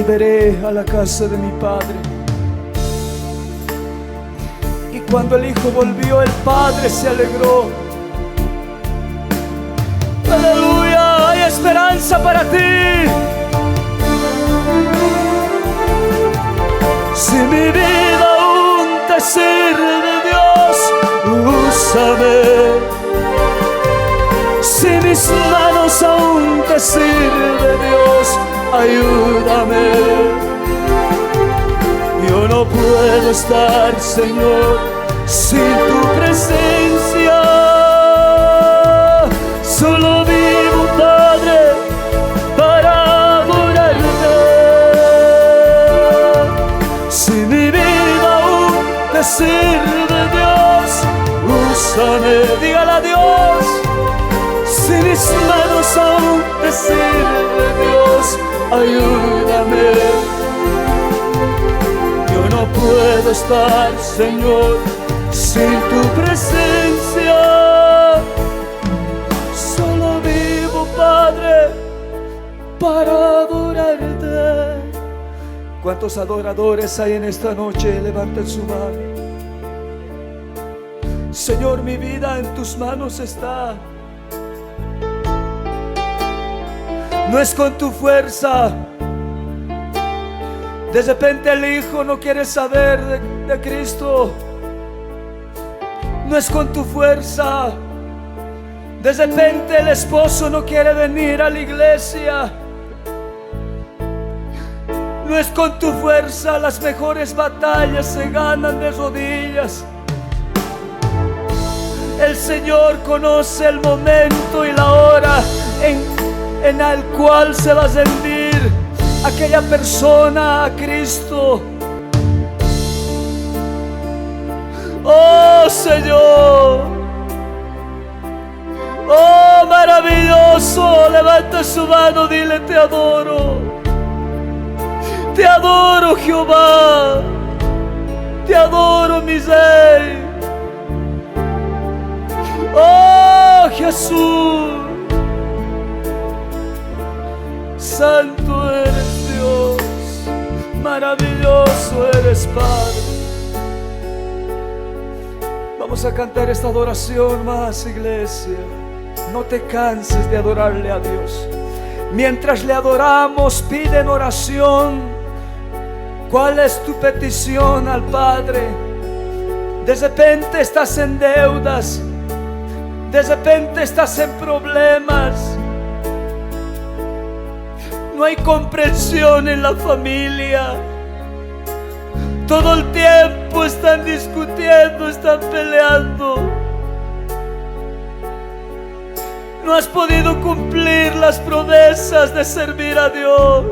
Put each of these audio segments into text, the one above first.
Volveré a la casa de mi padre. Y cuando el hijo volvió, el padre se alegró. Aleluya, hay esperanza para ti. Si mi vida aún te sirve, Dios, úsame. Si mis manos aún te sirven, Dios, ayúdame. Yo no puedo estar, Señor, sin tu presencia. Solo vivo, Padre, para adorarte. Si mi vida aún te sirve, Dios, úsame. Dígale a Dios. Si mis manos aún te sirven, Dios, ayúdame. Yo no puedo estar, Señor, sin tu presencia. Solo vivo, Padre, para adorarte. ¿Cuántos adoradores hay en esta noche? Levanten su mano. Señor, mi vida en tus manos está. No es con tu fuerza. De repente el hijo no quiere saber de Cristo. No es con tu fuerza. De repente el esposo no quiere venir a la iglesia. No es con tu fuerza. Las mejores batallas se ganan de rodillas. El Señor conoce el momento y la hora en el cual se va a rendir aquella persona a Cristo. Oh Señor, oh maravilloso, levanta su mano, dile: te adoro Jehová, te adoro mi Rey. Oh Jesús, santo eres Dios, maravilloso eres Padre. Vamos a cantar esta adoración más, iglesia. No te canses de adorarle a Dios. Mientras le adoramos, pide en oración cuál es tu petición al Padre. De repente estás en deudas, de repente estás en problemas. No hay comprensión en la familia. Todo el tiempo están discutiendo, están peleando. No has podido cumplir las promesas de servir a Dios.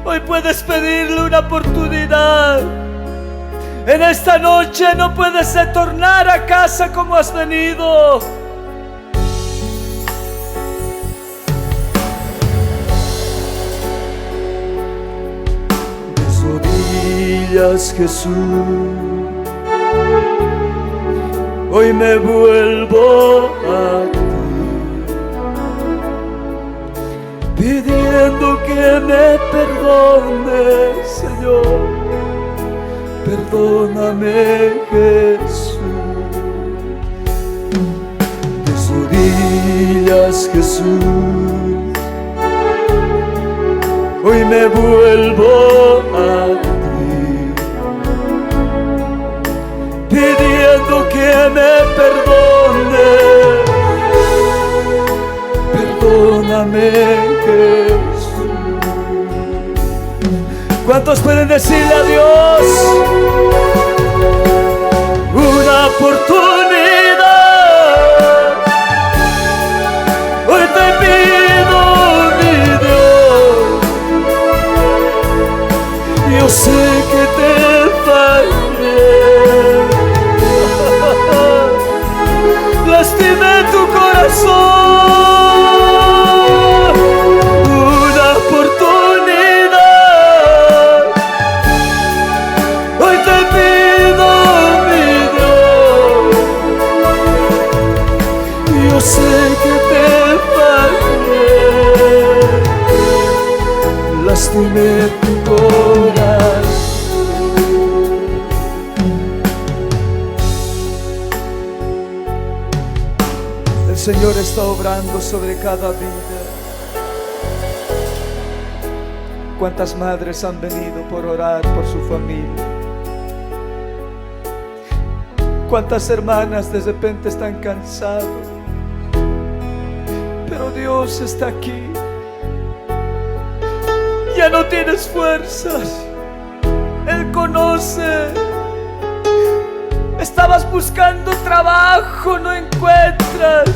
Hoy puedes pedirle una oportunidad. En esta noche no puedes retornar a casa como has venido. Jesús, hoy me vuelvo a ti, pidiendo que me perdones, Señor. Perdóname, Jesús. De rodillas, Jesús, hoy me vuelvo a ti, pidiendo que me perdone. Perdóname, Jesús. ¿Cuántos pueden decirle a Dios una oportunidad? Hoy te pido, mi Dios. Yo sé que te fallé, lastimé tu corazón. Una oportunidad, hoy te pido, mi Dios. Yo sé que te fallé, lastimé tu corazón. El Señor está obrando sobre cada vida. ¿Cuántas madres han venido por orar por su familia? ¿Cuántas hermanas de repente están cansadas? Pero Dios está aquí. Ya no tienes fuerzas. Él conoce. Estabas buscando trabajo, no encuentras.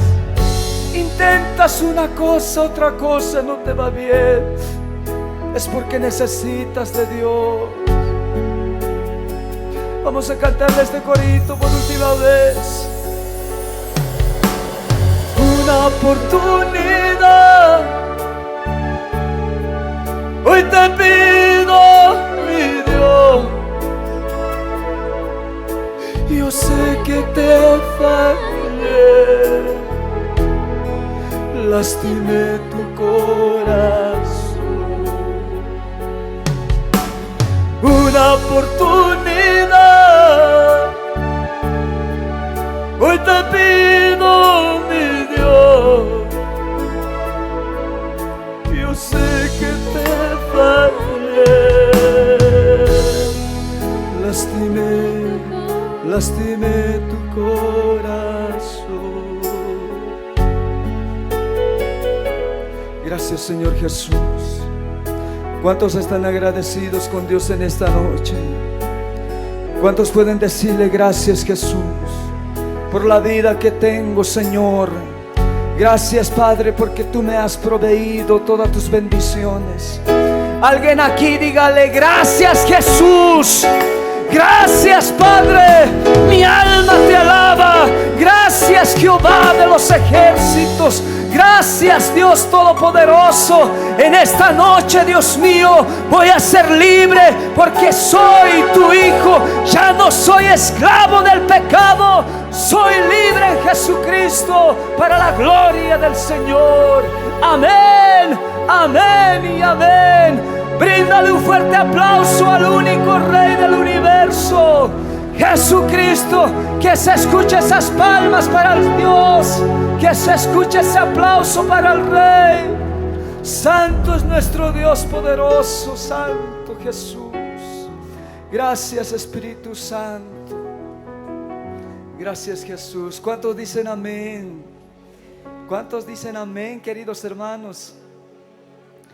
Intentas una cosa, otra cosa no te va bien. Es porque necesitas de Dios. Vamos a cantarle este corito por última vez. Una oportunidad. Hoy te pido, mi Dios. Yo sé que te fallé, lastimé tu corazón. Una oportunidad. Hoy te pido, mi Dios. Yo sé que te fallé, lastimé tu corazón. Gracias, Señor Jesús. ¿Cuántos están agradecidos con Dios en esta noche? ¿Cuántos pueden decirle gracias, Jesús, por la vida que tengo, Señor? Gracias, Padre, porque tú me has proveído todas tus bendiciones. Alguien aquí dígale gracias, Jesús. Gracias, Padre, mi alma te alaba. Gracias, Jehová de los ejércitos. Gracias, Dios Todopoderoso. En esta noche, Dios mío, voy a ser libre porque soy tu hijo. Ya no soy esclavo del pecado. Soy libre en Jesucristo para la gloria del Señor. Amén, amén y amén. Bríndale un fuerte aplauso al único Rey del universo, Jesucristo. Que se escuche esas palmas para el Dios, que se escuche ese aplauso para el Rey. Santo es nuestro Dios poderoso, Santo Jesús. Gracias, Espíritu Santo. Gracias, Jesús. ¿Cuántos dicen amén? ¿Cuántos dicen amén, queridos hermanos?